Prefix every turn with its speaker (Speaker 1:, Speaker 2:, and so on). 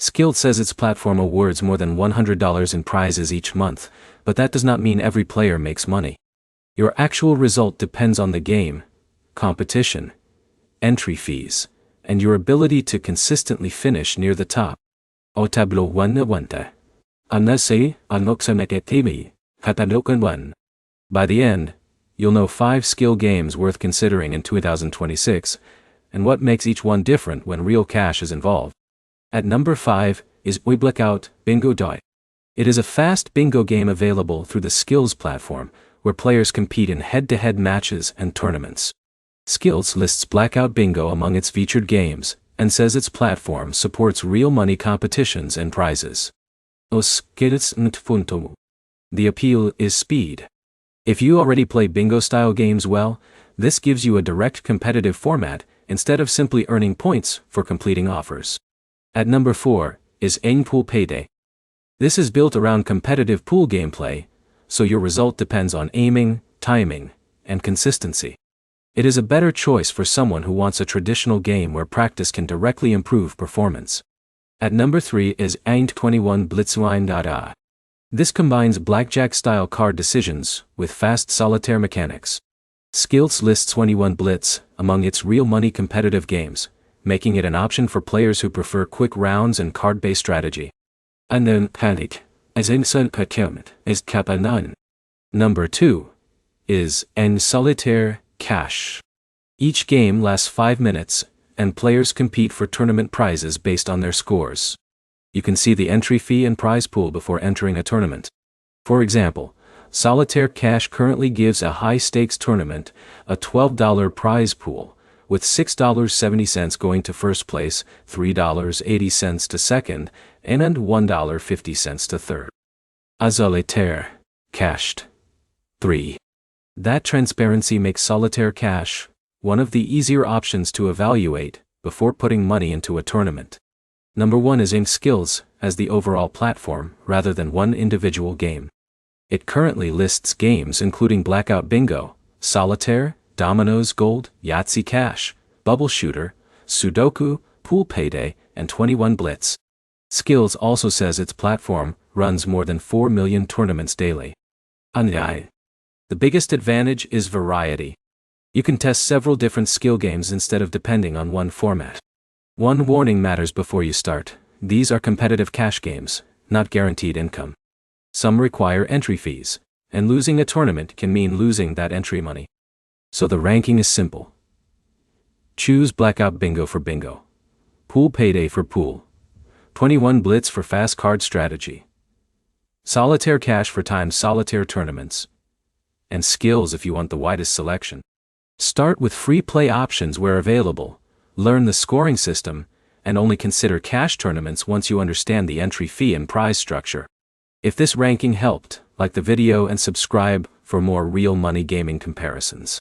Speaker 1: Skilled says its platform awards more than $100 in prizes each month, but that does not mean every player makes money. Your actual result depends on the game, competition, entry fees, and your ability to consistently finish near the top. O tablo wanta wanta. Anase anoksameketimi, katalokan one. By the end, you'll know 5 skill games worth considering in 2026, and what makes each one different when real cash is involved. At number 5 is Oi Blackout Bingo Doi. It is a fast bingo game available through the Skillz platform, where players compete in head-to-head matches and tournaments. Skillz lists Blackout Bingo among its featured games, and says its platform supports real money competitions and prizes. The appeal is speed. If you already play bingo-style games well, this gives you a direct competitive format instead of simply earning points for completing offers. At number 4 is Aim Pool Payday. This is built around competitive pool gameplay, so your result depends on aiming, timing, and consistency. It is a better choice for someone who wants a traditional game where practice can directly improve performance. At number 3 is Ain't 21 Blitzwein. This combines blackjack-style card decisions with fast solitaire mechanics. Skillz lists 21 Blitz among its real money competitive games, making it an option for players who prefer quick rounds and card-based strategy. Unknown Panic, as instant procurement, is Kapanan. Number 2 is En Solitaire Cash. Each game lasts 5 minutes, and players compete for tournament prizes based on their scores. You can see the entry fee and prize pool before entering a tournament. For example, Solitaire Cash currently gives a high-stakes tournament a $12 prize pool, with $6.70 going to first place, $3.80 to second, and $1.50 to third. A Solitaire Cashed. 3. That transparency makes Solitaire Cash one of the easier options to evaluate before putting money into a tournament. Number 1 is Aim Skillz as the overall platform rather than one individual game. It currently lists games including Blackout Bingo, Solitaire, Dominoes Gold, Yahtzee Cash, Bubble Shooter, Sudoku, Pool Payday, and 21 Blitz. Skillz also says its platform runs more than 4 million tournaments daily. The biggest advantage is variety. You can test several different skill games instead of depending on one format. One warning matters before you start: these are competitive cash games, not guaranteed income. Some require entry fees, and losing a tournament can mean losing that entry money. So the ranking is simple. Choose Blackout Bingo for bingo, Pool Payday for pool, 21 Blitz for fast card strategy, Solitaire Cash for timed solitaire tournaments, and Skillz if you want the widest selection. Start with free play options where available, learn the scoring system, and only consider cash tournaments once you understand the entry fee and prize structure. If this ranking helped, like the video and subscribe for more real money gaming comparisons.